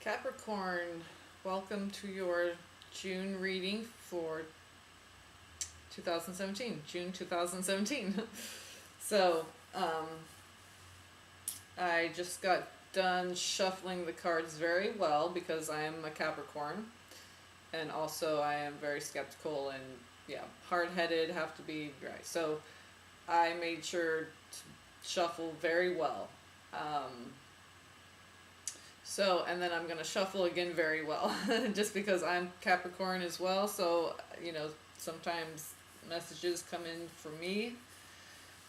Capricorn, welcome to your June reading for 2017, June 2017. So, I just got done shuffling the cards very well because I am a Capricorn, and also I am very skeptical and, yeah, hard-headed, have to be right. So, I made sure to shuffle very well. And then I'm going to shuffle again very well, just because I'm Capricorn as well. So, sometimes messages come in for me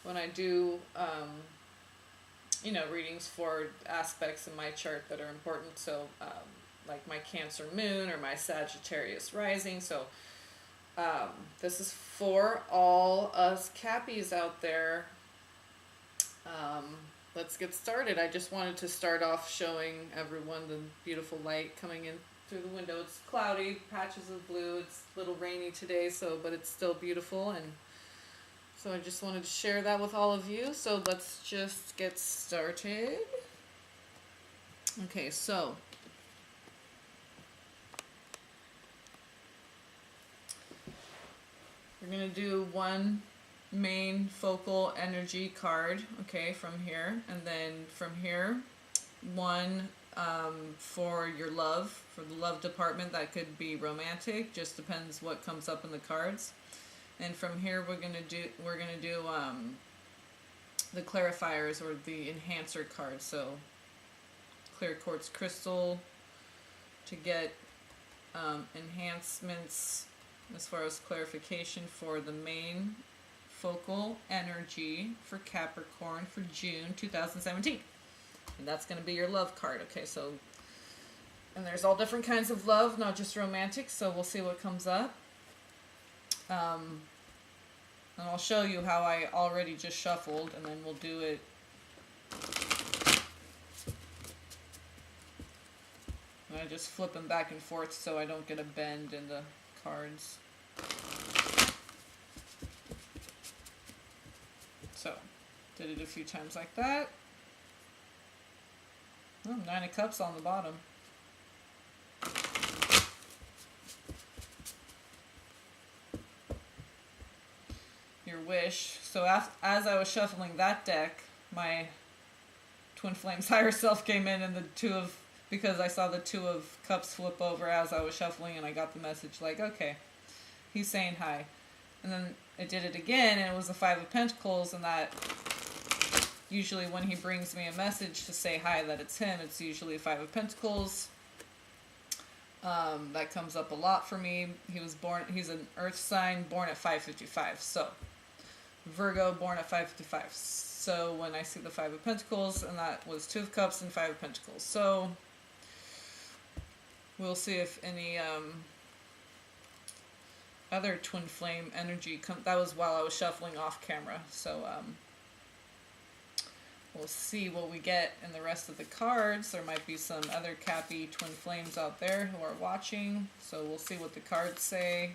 when I do, readings for aspects in my chart that are important. So, like my Cancer moon or my Sagittarius rising. So, this is for all us Cappies out there. Let's get started. I just wanted to start off showing everyone the beautiful light coming in through the window. It's cloudy, patches of blue. It's a little rainy today, but it's still beautiful, and so I just wanted to share that with all of you. So let's just get started. Okay, so we're going to do one main focal energy card, okay, from here, and then from here one for your love, for the love department. That could be romantic, just depends what comes up in the cards. And from here we're gonna do the clarifiers or the enhancer card. So clear quartz crystal to get enhancements as far as clarification for the main focal energy for Capricorn for June 2017. And that's going to be your love card. Okay, so, and there's all different kinds of love, not just romantic, so we'll see what comes up. And I'll show you how I already just shuffled, and then we'll do it. And I just flip them back and forth so I don't get a bend in the cards. So, did it a few times like that. Oh, 9 of Cups on the bottom. Your wish. So as I was shuffling that deck, my Twin Flames higher self came in, and because I saw the 2 of Cups flip over as I was shuffling, and I got the message like, okay, he's saying hi. And then it did it again, and it was the 5 of Pentacles, and that usually when he brings me a message to say hi that it's him, it's usually 5 of Pentacles. That comes up a lot for me. He's an earth sign, born at 5:55. So, Virgo, born at 5:55. So when I see the 5 of Pentacles, and that was 2 of Cups and 5 of Pentacles. So, we'll see if any other twin flame energy that was while I was shuffling off camera. So we'll see what we get in the rest of the cards. There might be some other Cappy twin flames out there who are watching, so we'll see what the cards say.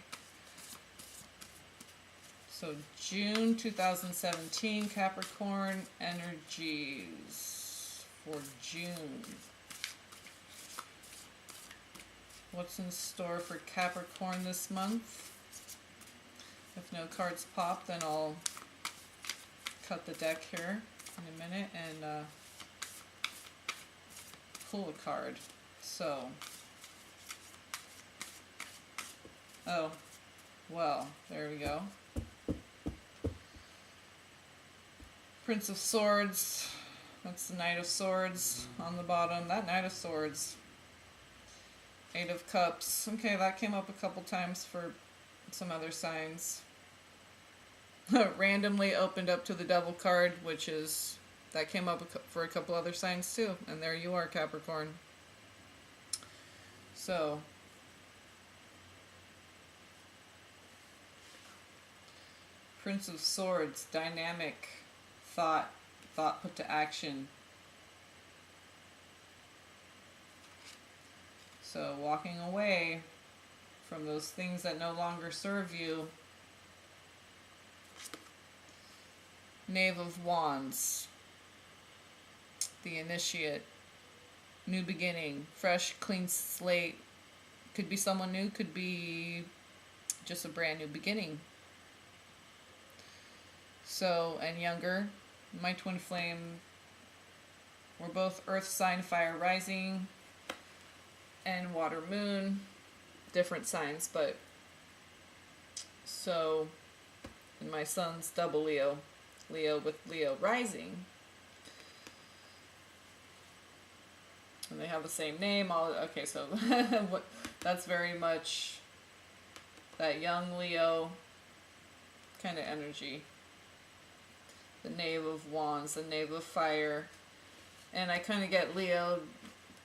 So June 2017 Capricorn energies for June. What's in store for Capricorn this month? If no cards pop, then I'll cut the deck here in a minute and pull a card. So, oh, well, there we go. Prince of Swords, that's the Knight of Swords on the bottom. That Knight of Swords. 8 of Cups. Okay, that came up a couple times for some other signs. Randomly opened up to the Devil card, that came up for a couple other signs too. And there you are, Capricorn. So, Prince of Swords, dynamic thought put to action. So, walking away from those things that no longer serve you. Knave of Wands, the Initiate, new beginning, fresh, clean slate. Could be someone new, could be just a brand new beginning. So, and younger, my twin flame, we're both earth sign, fire rising, and water moon, different signs, but so, and my son's double Leo, Leo with Leo rising. And they have the same name. Okay, so that's very much that young Leo kind of energy. The Knave of Wands, the Knave of Fire. And I kind of get Leo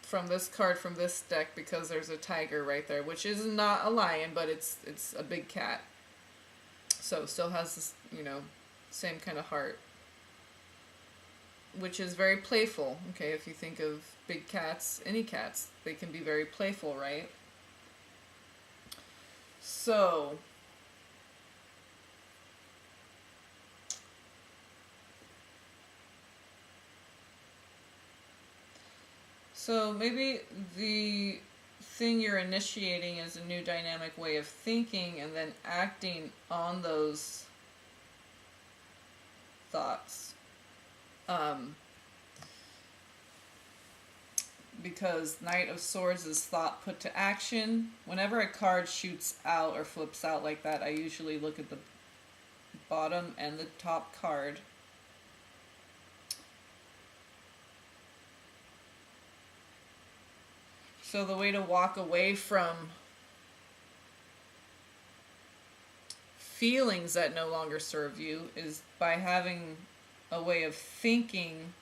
from this card from this deck because there's a tiger right there, which is not a lion, but it's a big cat. So it still has this, same kind of heart, which is very playful. Okay, if you think of big cats, any cats, they can be very playful, right? So maybe the thing you're initiating is a new dynamic way of thinking and then acting on those thoughts. Because Knight of Swords is thought put to action. Whenever a card shoots out or flips out like that, I usually look at the bottom and the top card. So the way to walk away from feelings that no longer serve you is by having a way of thinking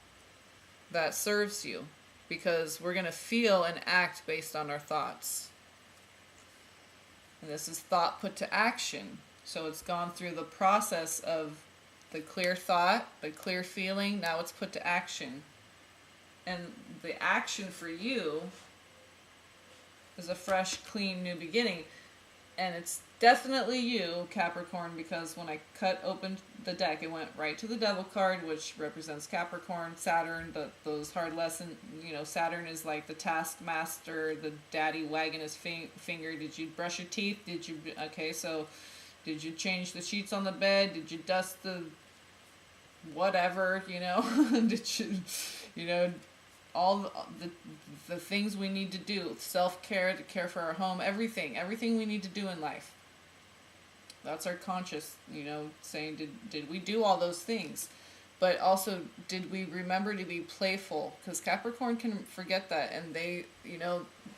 that serves you. Because we're going to feel and act based on our thoughts. And this is thought put to action. So it's gone through the process of the clear thought, the clear feeling, now it's put to action. And the action for you is a fresh, clean, new beginning. And it's definitely you, Capricorn, because when I cut open the deck, it went right to the Devil card, which represents Capricorn, Saturn, those hard lessons. Saturn is like the taskmaster, the daddy wagging his finger. Did you brush your teeth? Did you change the sheets on the bed? Did you dust the whatever, Did you, all the things we need to do, self-care, to care for our home, everything we need to do in life. That's our conscious, saying, did we do all those things? But also, did we remember to be playful? Because Capricorn can forget that, and they,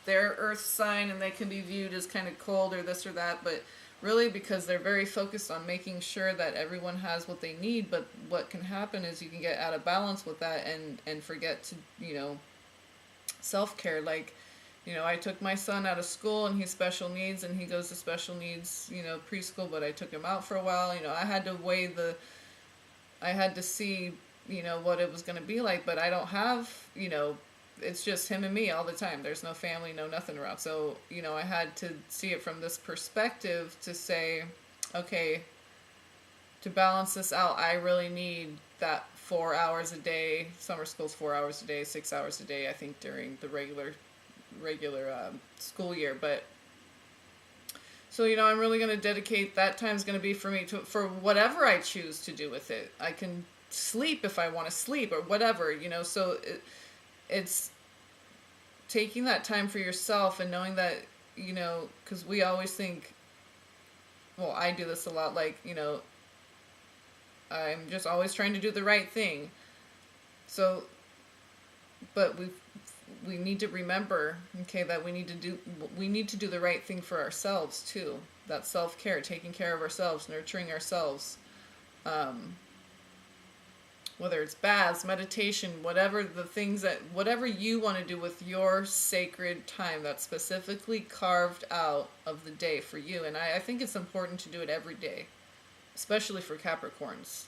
they're earth sign, and they can be viewed as kind of cold or this or that, but really because they're very focused on making sure that everyone has what they need. But what can happen is you can get out of balance with that and forget to, self-care. Like, I took my son out of school and he's special needs and he goes to special needs, preschool, but I took him out for a while. I had to see, what it was going to be like, but I don't have, it's just him and me all the time. There's no family, no nothing around. So, I had to see it from this perspective to say, okay, to balance this out, I really need that 4 hours a day. Summer school's 4 hours a day, 6 hours a day, I think, during the regular school year. But so, I'm really going to dedicate that time's going to be for me for whatever I choose to do with it. I can sleep if I want to sleep or whatever, so it's taking that time for yourself and knowing that, because we always think, well, I do this a lot, like, I'm just always trying to do the right thing. So, but we need to remember, okay, that we need to do the right thing for ourselves too. That self-care, taking care of ourselves, nurturing ourselves. Whether it's baths, meditation, whatever you want to do with your sacred time that's specifically carved out of the day for you. And I think it's important to do it every day, especially for Capricorns.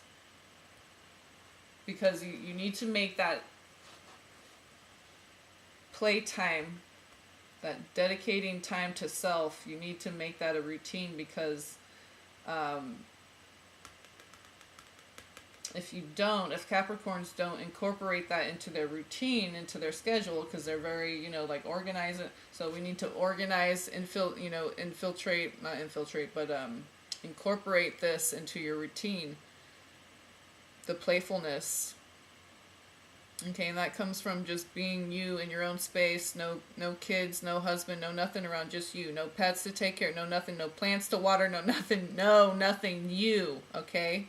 Because you need to make that playtime, that dedicating time to self, you need to make that a routine because if Capricorns don't incorporate that into their routine, into their schedule, because they're very, like organize it. So we need to organize, infiltrate, not infiltrate, but incorporate this into your routine. The playfulness. Okay, and that comes from just being you in your own space. No kids, no husband, no nothing around, just you. No pets to take care, no nothing, no plants to water, no nothing, nothing. You, okay?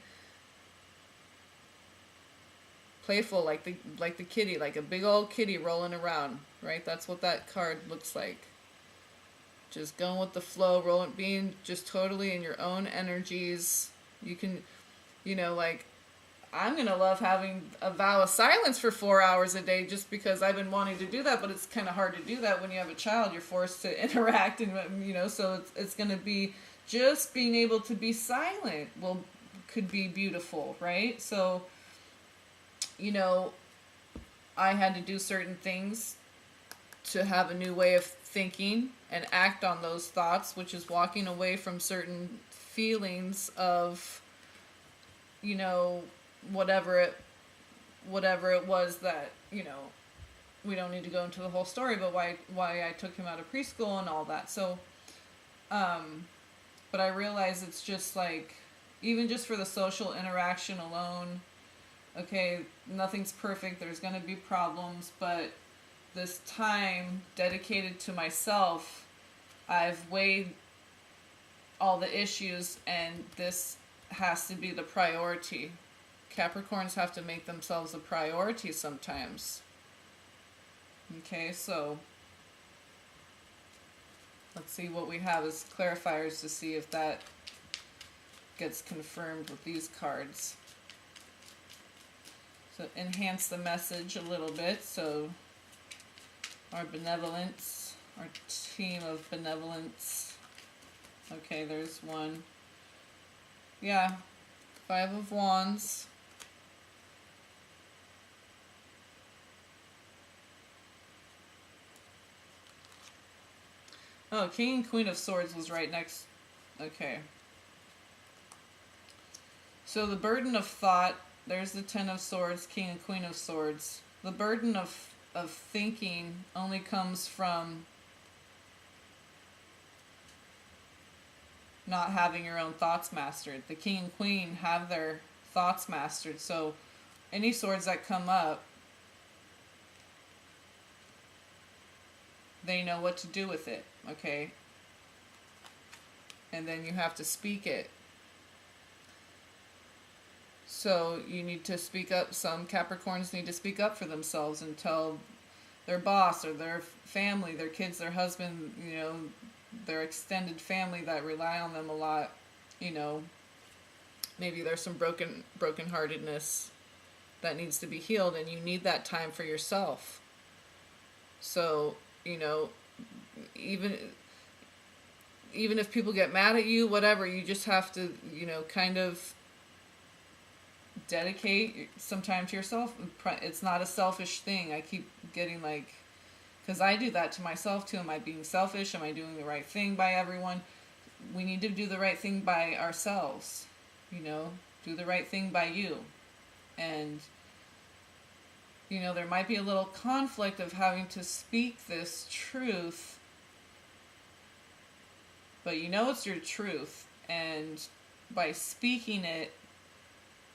Playful, like the kitty, like a big old kitty rolling around, right? That's what that card looks like. Just going with the flow, rolling, being just totally in your own energies. You can, like, I'm going to love having a vow of silence for 4 hours a day just because I've been wanting to do that, but it's kind of hard to do that when you have a child. You're forced to interact and, so it's going to be just being able to be silent could be beautiful, right? So, I had to do certain things to have a new way of thinking and act on those thoughts, which is walking away from certain feelings of, whatever it was that, we don't need to go into the whole story, but why I took him out of preschool and all that. So, but I realize it's just like, even just for the social interaction alone, okay, nothing's perfect, there's going to be problems, but this time dedicated to myself, I've weighed all the issues, and this has to be the priority. Capricorns have to make themselves a priority sometimes. Okay, so let's see what we have as clarifiers to see if that gets confirmed with these cards. So enhance the message a little bit. So our benevolence, our team of benevolence. Okay, there's one. Yeah, 5 of Wands. Oh, King and Queen of Swords was right next. Okay. So the burden of thought, there's the 10 of Swords, King and Queen of Swords. The burden of thinking only comes from not having your own thoughts mastered. The King and Queen have their thoughts mastered. So any swords that come up, they know what to do with it, okay? And then you have to speak it. So you need to speak up. Some Capricorns need to speak up for themselves and tell their boss or their family, their kids, their husband, their extended family that rely on them a lot, maybe there's some brokenheartedness that needs to be healed, and you need that time for yourself. So, even if people get mad at you, whatever, you just have to, kind of dedicate some time to yourself. It's not a selfish thing. I keep getting because I do that to myself too. Am I being selfish? Am I doing the right thing by everyone? We need to do the right thing by ourselves, do the right thing by you. And, there might be a little conflict of having to speak this truth, but it's your truth. And by speaking it,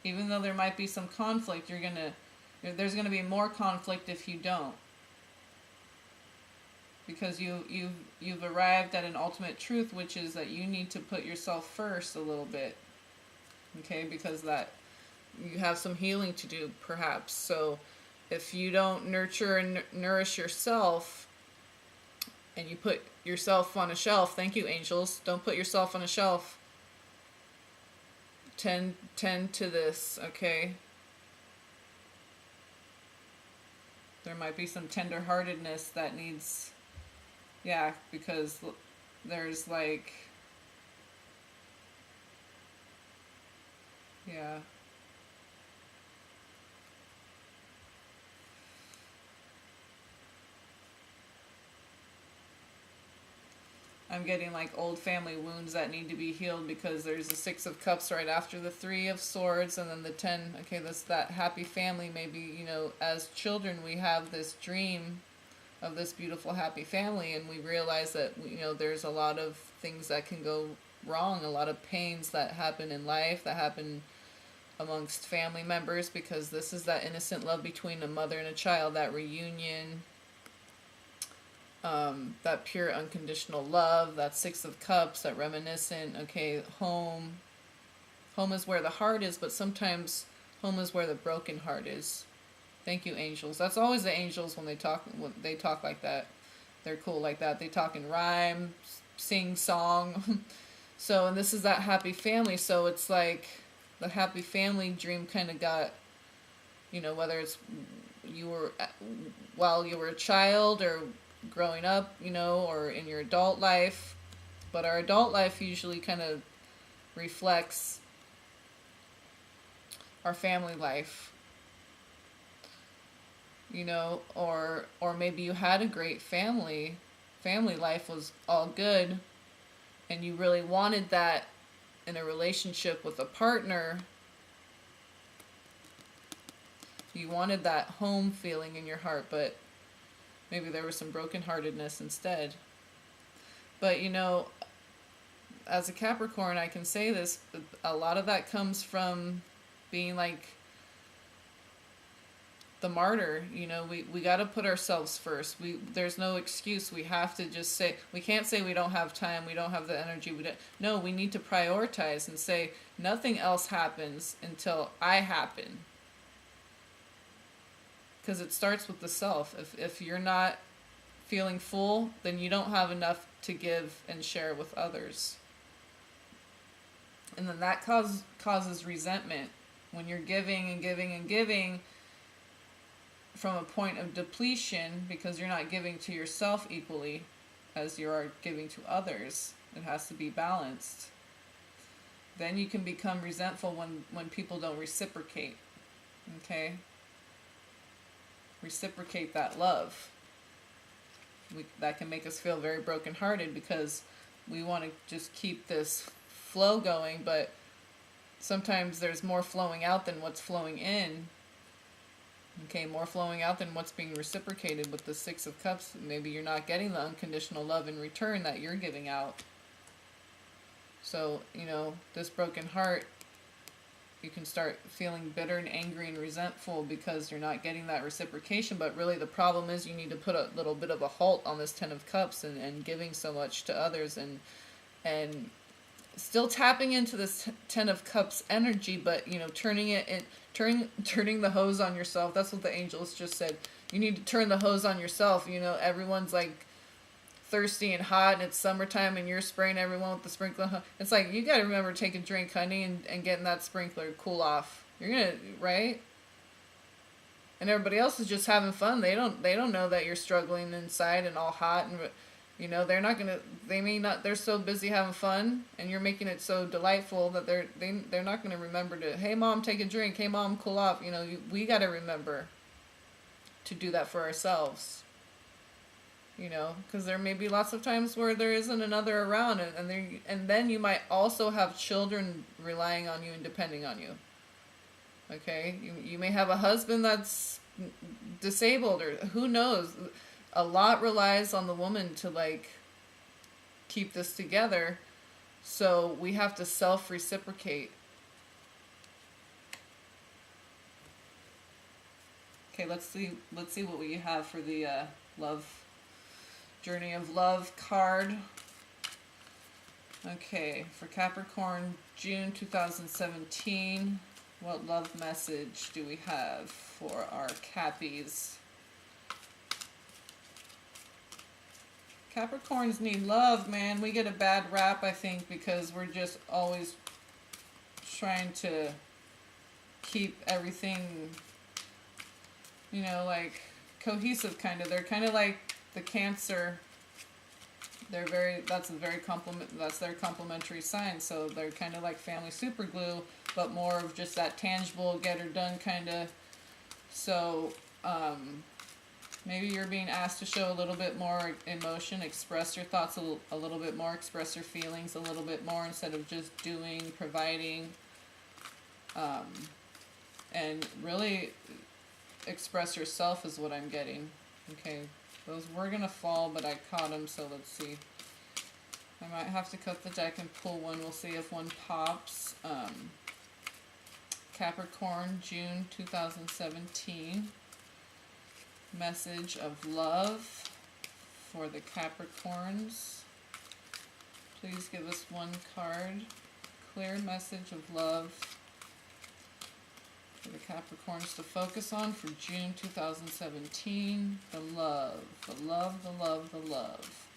even though there might be some conflict, there's gonna be more conflict if you don't, because you've arrived at an ultimate truth, which is that you need to put yourself first a little bit, okay? Because that you have some healing to do, perhaps. So if you don't nurture and nourish yourself, and you put yourself on a shelf, thank you, angels, don't put yourself on a shelf. Tend to this, okay? There might be some tender-heartedness that needs, because there's I'm getting like old family wounds that need to be healed, because there's the Six of Cups right after the Three of Swords, and then the 10. Okay, that's that happy family. Maybe, you know, as children we have this dream of this beautiful happy family, and we realize that, you know, there's a lot of things that can go wrong, a lot of pains that happen in life, that happen amongst family members, because this is that innocent love between a mother and a child, that reunion, that pure unconditional love, that Six of Cups, that reminiscent. Okay, home is where the heart is, but sometimes home is where the broken heart is. Thank you, angels. That's always the angels when they talk like that. They're cool like that. They talk in rhyme, sing song. So, and this is that happy family. So it's like the happy family dream kind of got, you know, whether it's you were while you were a child or growing up, you know, or in your adult life. But our adult life usually kind of reflects our family life, you know, or maybe you had a great family life was all good, and you really wanted that in a relationship with a partner. You wanted that home feeling in your heart, but maybe there was some brokenheartedness instead. But, you know, as a Capricorn, I can say this, a lot of that comes from being like the martyr. You know, we got to put ourselves first. There's no excuse. We have to just say, we can't say we don't have time, we don't have the energy. No, we need to prioritize and say nothing else happens until I happen. Because it starts with the self. If you're not feeling full, then you don't have enough to give and share with others. And then that causes resentment. When you're giving and giving and giving from a point of depletion, because you're not giving to yourself equally as you are giving to others. It has to be balanced. Then you can become resentful when people don't reciprocate. Okay? Reciprocate that love. That can make us feel very brokenhearted, because we want to just keep this flow going, but sometimes there's more flowing out than what's flowing in. Okay, more flowing out than what's being reciprocated with the Six of Cups. Maybe you're not getting the unconditional love in return that you're giving out. So, you know, this broken heart, you can start feeling bitter and angry and resentful because you're not getting that reciprocation. But really the problem is you need to put a little bit of a halt on this Ten of Cups and giving so much to others, and still tapping into this Ten of Cups energy, but, you know, turning the hose on yourself. That's what the angels just said. You need to turn the hose on yourself. You know, everyone's like thirsty and hot, and it's summertime, and you're spraying everyone with the sprinkler. It's like, you got to remember to take a drink, honey, and getting that sprinkler cool off. You're gonna, right? And everybody else is just having fun. They don't know that you're struggling inside and all hot, and, you know, they're so busy having fun, and you're making it so delightful that they're not gonna remember to, hey mom, take a drink, hey mom, cool off. You know, we gotta remember to do that for ourselves. You know, because there may be lots of times where there isn't another around, and then you might also have children relying on you and depending on you. Okay, you may have a husband that's disabled, or who knows. A lot relies on the woman to, like, keep this together, so we have to self-reciprocate. Okay, let's see what we have for the love. Journey of Love card. Okay, for Capricorn, June 2017, what love message do we have for our Cappies? Capricorns need love, man. We get a bad rap, I think, because we're just always trying to keep everything, you know, like, cohesive, kind of. They're kind of like the Cancer. That's their complementary sign, so they're kind of like family super glue, but more of just that tangible, get her done kind of. So Maybe you're being asked to show a little bit more emotion, express your thoughts a little bit more, express your feelings a little bit more instead of just doing, providing, and really express yourself is what I'm getting. Okay, those were going to fall, but I caught them, so let's see. I might have to cut the deck and pull one. We'll see if one pops. Capricorn, June 2017. Message of love for the Capricorns. Please give us one card. Clear message of love for the Capricorns to focus on for June 2017. The love, the love, the love, the love.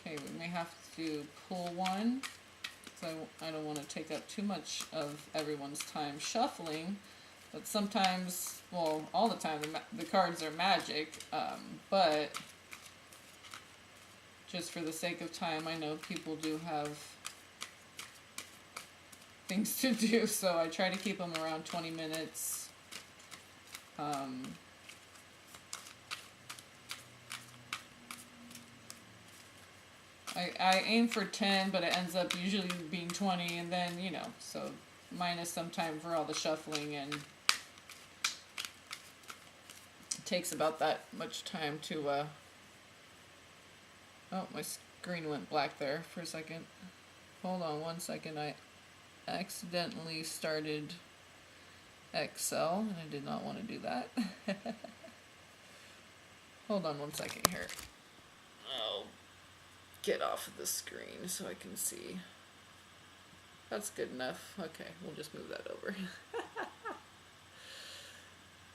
Okay, we may have to pull one, because I don't want to take up too much of everyone's time shuffling. But sometimes, well, all the time, the cards are magic, but just for the sake of time, I know people do have things to do, so I try to keep them around 20 minutes. I aim for 10, but it ends up usually being 20, and then, you know, so minus some time for all the shuffling, and takes about that much time to, oh, my screen went black there for a second. Hold on one second, I accidentally started Excel, and I did not want to do that. Hold on one second here. I'll get off of the screen so I can see. That's good enough. Okay, we'll just move that over.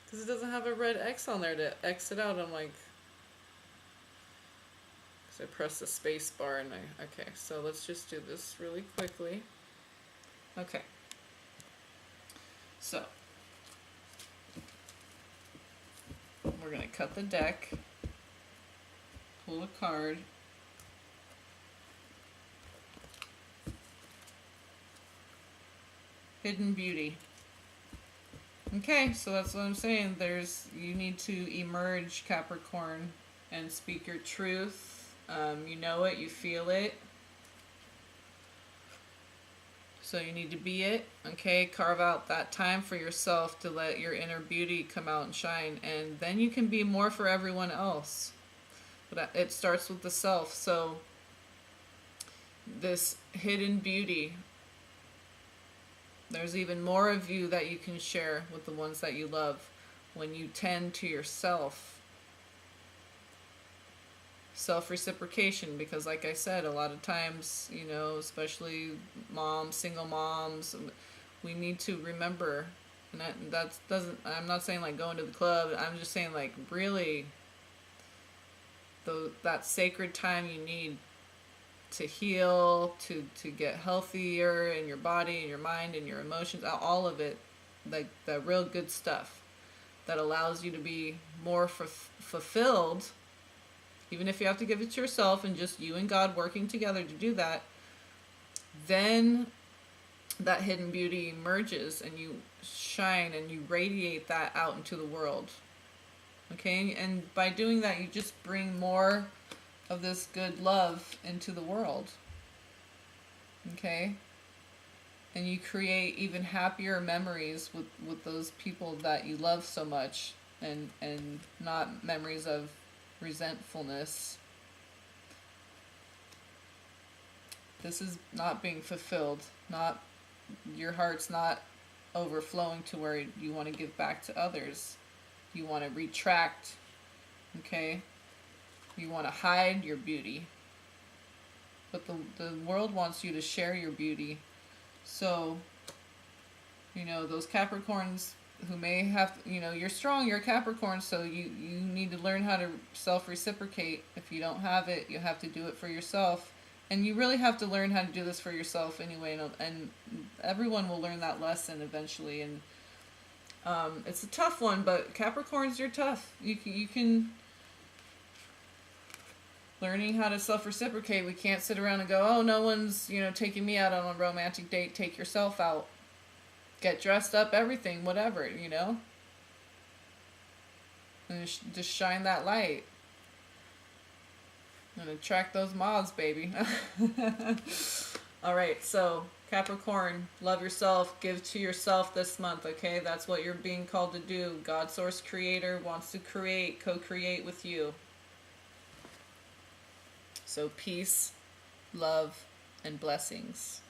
Because it doesn't have a red X on there to exit out. I'm like, because I pressed the space bar and okay, so let's just do this really quickly. Okay. So, we're going to cut the deck, pull a card, Hidden Beauty. Okay, so that's what I'm saying. You need to emerge, Capricorn, and speak your truth. You know it, you feel it. So you need to be it, okay? Carve out that time for yourself to let your inner beauty come out and shine, and then you can be more for everyone else. But it starts with the self. So this hidden beauty, there's even more of you that you can share with the ones that you love when you tend to yourself. Self-reciprocation, because like I said, a lot of times, you know, especially moms, single moms, we need to remember, and that doesn't, I'm not saying like going to the club, I'm just saying like really that sacred time you need to heal, to get healthier in your body and your mind and your emotions, all of it, like the real good stuff that allows you to be more fulfilled, even if you have to give it to yourself and just you and God working together to do that. Then that hidden beauty emerges and you shine and you radiate that out into the world. Okay, and by doing that, you just bring more of this good love into the world. Okay, and you create even happier memories with those people that you love so much, and not memories of resentfulness. This is not being fulfilled, not, your heart's not overflowing to where you want to give back to others. You want to retract, okay? You want to hide your beauty. But the world wants you to share your beauty. So, you know, those Capricorns who may have, you know, you're strong, you're a Capricorn, so you need to learn how to self-reciprocate. If you don't have it, you have to do it for yourself. And you really have to learn how to do this for yourself anyway, and everyone will learn that lesson eventually. And it's a tough one, but Capricorns, you're tough. You can learning how to self-reciprocate. We can't sit around and go, oh, no one's, you know, taking me out on a romantic date. Take yourself out. Get dressed up, everything, whatever, you know. And just shine that light. And attract those moths, baby. All right, so Capricorn, love yourself, give to yourself this month, okay? That's what you're being called to do. God, Source, Creator wants to create, co-create with you. So peace, love, and blessings.